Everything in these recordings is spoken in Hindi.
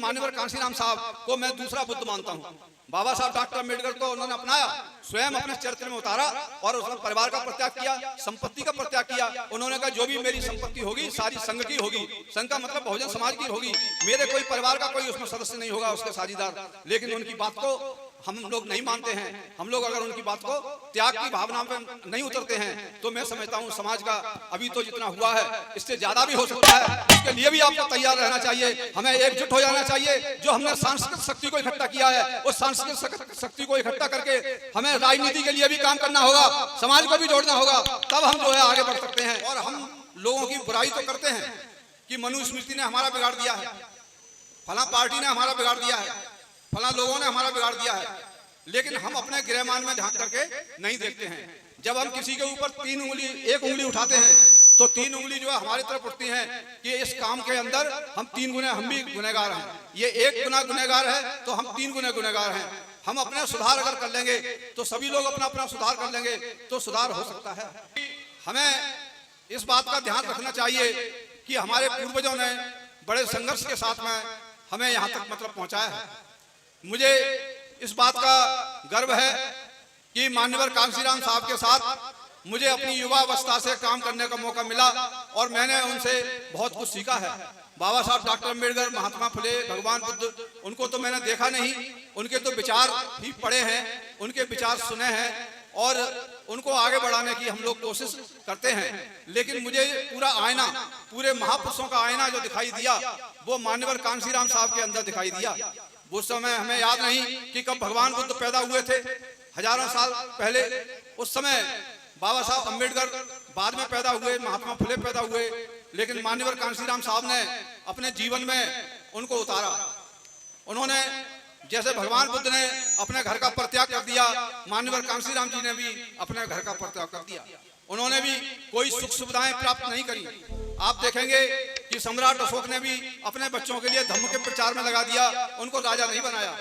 मान्यवर कांशीराम साहब को मैं दूसरा बुद्ध मानता हूँ। बाबा साहब डॉक्टर अम्बेडकर को उन्होंने अपनाया, स्वयं अपने चरित्र में उतारा और उसने परिवार का परित्याग किया, संपत्ति का परित्याग किया। उन्होंने कहा जो भी मेरी संपत्ति होगी सारी संघ की होगी, संघ का मतलब बहुजन समाज की होगी, मेरे कोई परिवार का कोई उसमें सदस्य नहीं होगा, उसके साझीदार। लेकिन उनकी बात को हम लोग नहीं मानते हैं। हम लोग अगर उनकी बात को त्याग की भावना में नहीं उतरते हैं तो मैं समझता हूं समाज का अभी तो जितना हुआ है इससे ज्यादा भी हो सकता है। इसके लिए भी आपको तैयार रहना चाहिए, हमें एकजुट हो जाना चाहिए। जो हमने सांस्कृतिक शक्ति को इकट्ठा किया है उस सांस्कृतिक शक्ति को इकट्ठा करके हमें राजनीति के लिए भी काम करना होगा, समाज को भी जोड़ना होगा, तब हम जो है आगे बढ़ सकते हैं। और हम लोगों की बुराई तो करते हैं कि मनुस्मृति ने हमारा बिगाड़ दिया है, फला पार्टी ने हमारा बिगाड़ दिया है, फला लोगों ने हमारा बिगाड़ दिया है, लेकिन हम अपने गिरहमान में झांक करके नहीं देखते हैं। जब हम किसी के ऊपर एक उंगली उठाते हैं तो 3 उंगली जो है हमारी तरफ उठती हैं कि इस काम के अंदर हम 3 गुने हम भी गुनहगार हैं। ये 1 गुना गुनहगार है तो हम 3 गुने गुनहगार हैं। हम अपने सुधार अगर कर लेंगे तो सभी लोग अपना अपना सुधार कर लेंगे तो सुधार हो सकता है। हमें इस बात का ध्यान रखना चाहिए कि हमारे पूर्वजों ने बड़े संघर्ष के साथ में हमें यहाँ तक मतलब पहुँचाया है। मुझे इस बात का गर्व है कि मान्यवर कांशीराम साहब के साथ मुझे अपनी युवा अवस्था से काम करने का मौका मिला और मैंने उनसे बहुत कुछ सीखा है। बाबा साहब डॉक्टर अम्बेडकर, महात्मा फुले, भगवान बुद्ध, उनको तो मैंने देखा नहीं, उनके तो विचार ही पढ़े हैं, उनके विचार सुने हैं और उनको आगे बढ़ाने की हम लोग कोशिश करते हैं। लेकिन मुझे पूरा आईना, पूरे महापुरुषों का आईना जो दिखाई दिया वो मान्यवर कांशीराम साहब के अंदर दिखाई दिया। उस समय हमें याद नहीं कि कब भगवान बुद्ध पैदा हुए थे, हजारों साल पहले। उस समय बाबा साहब अम्बेडकर बाद में पैदा हुए, महात्मा फुले पैदा हुए, लेकिन मान्यवर कांशीराम साहब ने अपने जीवन में उनको उतारा। उन्होंने जैसे भगवान बुद्ध ने अपने घर का परित्याग कर दिया, मान्यवर कांशीराम जी ने भी अपने घर का परित्याग कर दिया। उन्होंने भी कोई सुख सुविधाएं प्राप्त नहीं करी। आप देखेंगे कि सम्राट अशोक ने भी अपने बच्चों के लिए धर्म के प्रचार में लगा दिया, उनको राजा नहीं बनाया।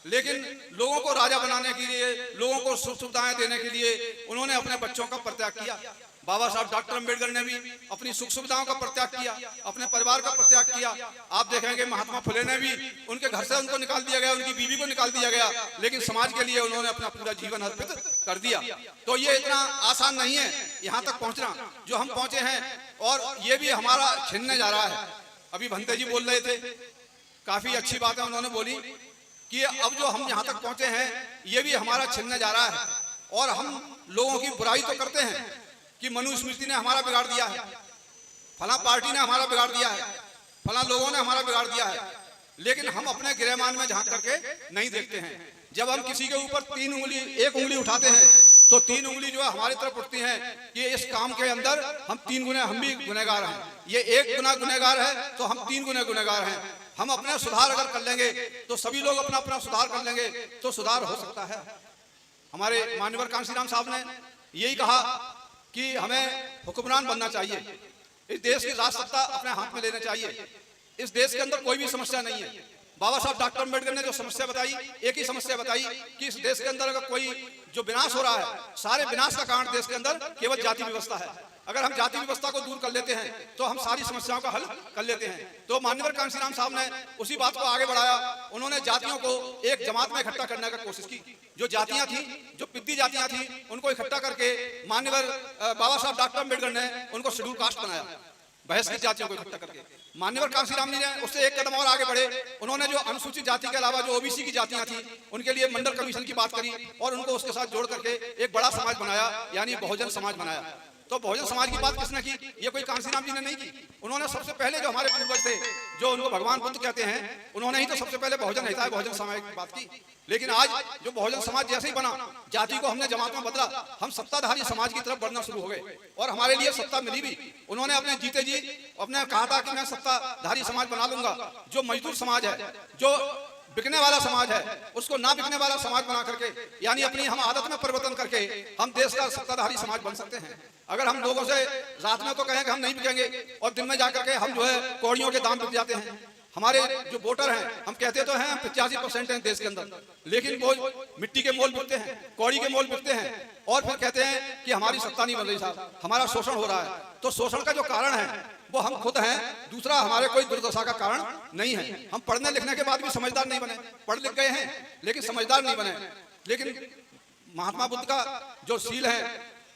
लेकिन लोगों को राजा बनाने के लिए, लोगों को सुख सुविधाएं देने के लिए उन्होंने अपने बच्चों का परित्याग किया। बाबा साहब डॉक्टर अम्बेडकर ने भी अपनी सुख सुविधाओं का परित्याग किया, अपने परिवार का परित्याग किया। आप देखेंगे महात्मा फुले ने भी, उनके घर से उनको निकाल दिया गया, उनकी बीवी को निकाल दिया गया, लेकिन समाज के लिए उन्होंने अपना पूरा जीवन अर्पित कर दिया। तो ये इतना आसान नहीं है यहाँ तक पहुँचना जो हम पहुँचे हैं, और ये भी हमारा छिनने जा रहा है। अभी भंते जी बोल रहे थे, काफी अच्छी बात है उन्होंने बोली कि अब जो हम यहाँ तक पहुँचे हैं ये भी हमारा छिनने जा रहा है। और हम लोगों की बुराई तो करते हैं कि मनुस्मृति ने हमारा बिगाड़ दिया है, फला पार्टी ने हमारा बिगाड़ दिया है, फला लोगों ने हमारा बिगाड़ दिया है, लेकिन हम अपने गिरहमान में झांक करके नहीं देखते हैं। जब हम किसी के ऊपर एक उंगली उठाते हैं तो 3 उंगली जो है हमारी तरफ उठती हैं कि इस काम के अंदर हम 3 गुने हम भी गुनहगार हैं। ये 1 गुना गुनहगार है तो हम 3 गुने गुनहगार हैं। हम अपने सुधार अगर कर लेंगे तो सभी लोग अपना अपना सुधार कर लेंगे तो सुधार हो सकता है। हमारे मान्यवर कांशीराम साहब ने यही कहा कि हमें हुक्मरान बनना चाहिए, इस देश की राज सत्ता अपने हाथ में लेना चाहिए। इस देश के अंदर कोई भी समस्या नहीं है। बाबा साहब डॉक्टर अम्बेडकर ने जो समस्या बताई, एक ही समस्या बताई कि इस देश के अंदर अगर कोई जो विनाश हो रहा है, सारे विनाश का कारण देश के अंदर केवल जाति व्यवस्था है। अगर हम जाति व्यवस्था को दूर कर लेते हैं तो हम सारी समस्याओं का हल कर लेते हैं। तो मान्यवर कांशीराम साहब ने उसी बात को आगे बढ़ाया। उन्होंने जातियों को एक जमात में इकट्ठा करने की कोशिश की। जो जातियां थी, जो पिद्दी जातियां थी, उनको इकट्ठा करके मान्यवर बाबा साहब डॉक्टर अम्बेडकर ने उनको शेड्यूल कास्ट बनाया, बहस की जातियों को इकट्ठा करके। मान्यवर कांशीराम जी ने उससे एक कदम और आगे बढ़े। उन्होंने जो अनुसूचित जाति के अलावा जो ओबीसी की जातियां थी उनके लिए मंडल कमीशन की बात करी और उनको उसके साथ जोड़ करके एक बड़ा समाज बनाया, यानी बहुजन समाज बनाया। तो बहुजन समाज की बात किसने की? ये कोई कांशीराम जी ने नहीं की। उन्होंने सबसे पहले जो हमारे पूर्वज थे, जो उनको भगवान बुद्ध कहते हैं, उन्होंने ही तो सबसे पहले बहुजन हिताय बहुजन समाज की बात की। लेकिन आज जो बहुजन समाज जैसे ही बना, जाति को हमने जमात में बदला, हम सत्ताधारी समाज की तरफ बढ़ना शुरू हो गए और हमारे लिए सत्ता मिली भी। उन्होंने अपने जीते जी अपने कहा था कि मैं सत्ताधारी समाज बना लूंगा। जो मजदूर समाज है, जो बिकने वाला समाज है, उसको ना बिकने वाला समाज बना करके, यानी अपनी हम आदत में परिवर्तन करके हम देश का सत्ताधारी समाज बन सकते हैं। अगर हम लोगों से रात में तो कहें कि हम नहीं बिकेंगे और दिन में जाकर के हम जो है कौड़ियों के दाम बिक जाते हैं, हमारे जो वोटर हैं, हम कहते तो हैं हम 85% हैं देश के अंदर, लेकिन वो मिट्टी के मोल बिकते हैं, कौड़ी के मोल बिकते हैं, और फिर कहते हैं कि हमारी सत्ता नहीं बन रही साहब, हमारा शोषण हो रहा है। तो शोषण का जो कारण है वो हम खुद हैं, दूसरा हमारे कोई दुर्दशा का कारण नहीं है। हम पढ़ने लिखने के बाद भी समझदार नहीं बने, पढ़ लिख गए हैं लेकिन समझदार नहीं बने। लेकिन महात्मा बुद्ध का जो सील है,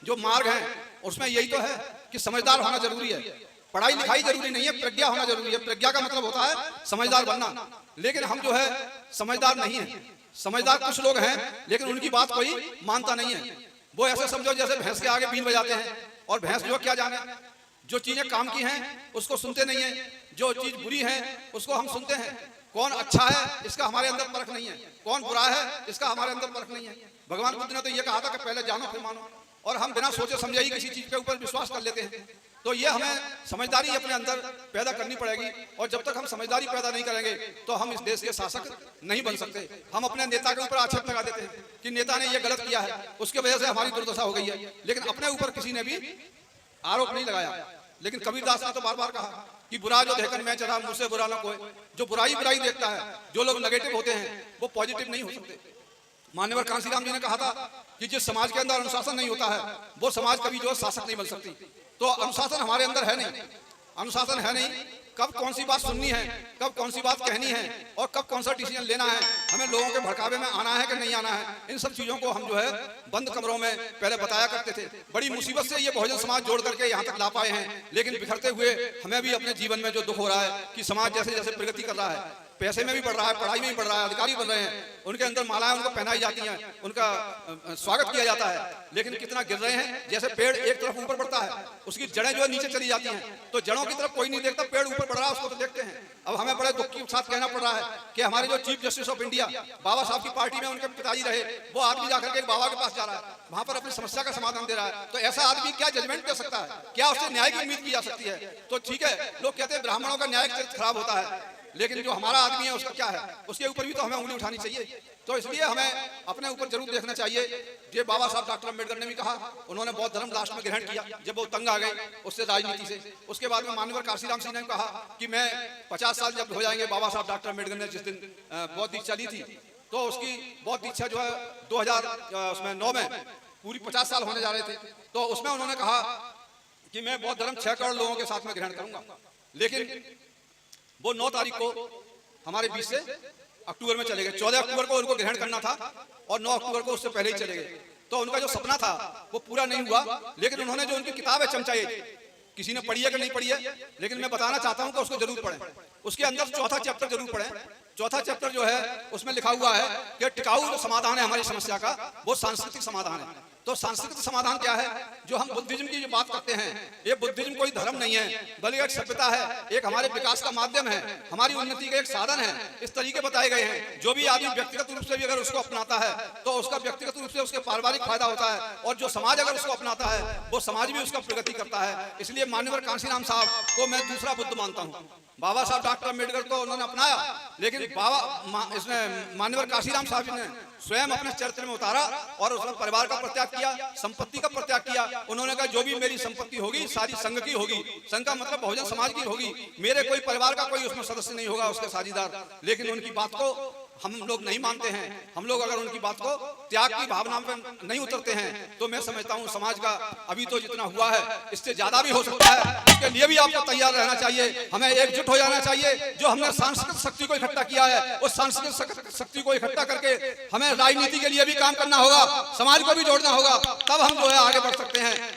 जो मार्ग है, उसमें यही तो है कि समझदार होना जरूरी है। पढ़ाई लिखाई जरूरी नहीं है, प्रज्ञा होना जरूरी है। प्रज्ञा का मतलब होता है समझदार बनना। लेकिन हम जो है समझदार नहीं है। समझदार कुछ लोग हैं लेकिन उनकी बात कोई मानता नहीं है। वो ऐसे समझो जैसे भैंस के आगे बीन बजाते हैं, और भैंस जो क्या जाने, जो चीजें काम की हैं उसको सुनते नहीं है, जो चीज बुरी है उसको हम सुनते हैं। कौन अच्छा है इसका हमारे अंदर परख नहीं है, कौन बुरा है इसका हमारे अंदर परख नहीं है। भगवान बुद्ध ने तो ये कहा था कि पहले जानो फिर मानो, और हम बिना सोचे समझे ही किसी चीज के ऊपर विश्वास कर लेते हैं। तो ये हमें समझदारी अपने अंदर पैदा करनी पड़ेगी, और जब तक हम समझदारी पैदा नहीं करेंगे तो हम इस देश के शासक नहीं बन सकते। हम अपने नेता के ऊपर आक्षेप लगा देते हैं कि नेता ने ये गलत किया है, उसकी वजह से हमारी दुर्दशा हो गई है, लेकिन अपने ऊपर किसी ने भी आरोप नहीं लगाया। लेकिन कबीरदास ने तो बार बार कहा कि बुरा जो देखकर मैं चला मुझसे बुरा ना कोई। जो बुराई बुराई देखता है, जो लोग नेगेटिव होते हैं वो पॉजिटिव नहीं हो सकते। मान्यवर कांसीराम जी ने कहा था कि जिस समाज के अंदर अनुशासन नहीं होता है वो समाज कभी जो है शासक नहीं बन सकती। तो अनुशासन हमारे अंदर है नहीं, अनुशासन है नहीं। कब कौन सी बात सुननी है, कब कौन सी बात कहनी है, और कब कौन सा डिसीजन लेना है, हमें लोगों के भड़कावे में आना है कि नहीं आना है, इन सब चीजों को हम जो है बंद कमरों में पहले बताया करते थे। बड़ी मुसीबत से ये बहुजन समाज जोड़ करके यहाँ तक ला पाए हैं। लेकिन बिखरते हुए हमें भी अपने जीवन में जो दुख हो रहा है कि समाज जैसे जैसे प्रगति कर रहा है, पैसे में भी बढ़ रहा है, पढ़ाई में भी बढ़ रहा है, अधिकारी बन रहे हैं, उनके अंदर मालाएं उनको पहनाई जाती हैं, उनका स्वागत किया जाता है, लेकिन कितना गिर रहे हैं। जैसे पेड़ एक तरफ ऊपर बढ़ता है, उसकी जड़ें जो है नीचे चली जाती हैं, तो जड़ों की तरफ कोई नहीं देखता, पेड़ ऊपर बढ़ रहा है उसको तो देखते हैं। अब हमें बड़े दुख के साथ कहना पड़ रहा है कि हमारे जो चीफ जस्टिस ऑफ इंडिया बाबा साहब की पार्टी में उनके पिताजी रहे, वो आदमी जाकर के एक बाबा के पास जा रहा है, वहां पर अपनी समस्या का समाधान दे रहा है। तो ऐसा आदमी क्या जजमेंट दे सकता है, क्या उससे न्याय की उम्मीद की जा सकती है? तो ठीक है, लोग कहते हैं ब्राह्मणों का न्याय खराब होता है, लेकिन जो हमारा आदमी है उसका क्या है, उसके ऊपर भी तो हमें उंगली उठानी चाहिए। तो इसलिए हमें अपने ऊपर जरूर देखना चाहिए। ये बाबा साहब डॉक्टर अम्बेडकर ने भी कहा, उन्होंने बौद्ध धर्म लास्ट में ग्रहण किया जब वो तंग आ गए उससे राजनीति से। उसके बाद में मान्यवर कांसीराम सिंह ने कहा कि मैं 50 साल जब हो जाएंगे, बाबा साहब डॉक्टर अम्बेडकर ने जिस दिन बौद्ध दीक्षा ली थी, तो उसकी बौद्ध दीक्षा जो है 2009 में पूरी 50 साल होने जा रहे थे, तो उसमें उन्होंने कहा कि मैं बौद्ध धर्म 6 करोड़ लोगों के साथ में ग्रहण करूंगा। लेकिन वो 9 तारीख को हमारे बीच से अक्टूबर में चले गए। 14 अक्टूबर को उनको ग्रहण करना था और 9 अक्टूबर को उससे पहले ही चले गए। तो उनका जो सपना था वो पूरा नहीं हुआ। लेकिन उन्होंने जो उनकी किताब है चमचा एज, किसी ने पढ़ी है कि नहीं पढ़ी है, लेकिन मैं बताना चाहता हूं कि उसको जरूर पढ़ें। उसके अंदर चौथा चैप्टर जरूर पढ़ें। चौथा चैप्टर जो है उसमें लिखा हुआ है कि टिकाऊ जो समाधान है हमारी समस्या का, वो सांस्कृतिक समाधान है। तो सांस्कृतिक समाधान क्या है? जो हम बुद्धिज्म की जो बात करते हैं, ये बुद्धिज्म कोई धर्म नहीं है, बल्कि एक सभ्यता है, एक हमारे विकास का माध्यम है, हमारी उन्नति का एक साधन है। इस तरीके बताए गए हैं। जो भी आदमी व्यक्तिगत रूप से भी अगर उसको अपनाता है तो उसका व्यक्तिगत रूप से उसके पारिवारिक फायदा होता है, और जो समाज अगर उसको अपनाता है वो समाज भी उसका प्रगति करता है। इसलिए मान्यवर कांसीराम साहब को मैं दूसरा बुद्ध मानता हूँ। बाबा साहब डॉक्टर अम्बेडकर को उन्होंने अपनाया, लेकिन इसमें मान्यवर कांसीराम साहब ने स्वयं अपने चरित्र में उतारा और उसने परिवार का परित्याग किया, संपत्ति का परित्याग किया। उन्होंने कहा जो भी मेरी संपत्ति होगी सारी संघ की होगी। संघ का मतलब बहुजन समाज की होगी, मेरे कोई परिवार का कोई उसमें सदस्य नहीं होगा, उसके साझीदार। लेकिन उनकी बात को हम लोग नहीं मानते हैं। हम लोग अगर उनकी बात को त्याग की भावना में नहीं उतरते हैं तो मैं समझता हूं समाज का अभी तो जितना हुआ है इससे ज्यादा भी हो सकता है। इसके लिए भी आपको तैयार रहना चाहिए, हमें एकजुट हो जाना चाहिए। जो हमने सांस्कृतिक शक्ति को इकट्ठा किया है उस सांस्कृतिक शक्ति को इकट्ठा करके हमें राजनीति के लिए भी काम करना होगा, समाज को भी जोड़ना होगा, तब हम जो है आगे बढ़ सकते हैं।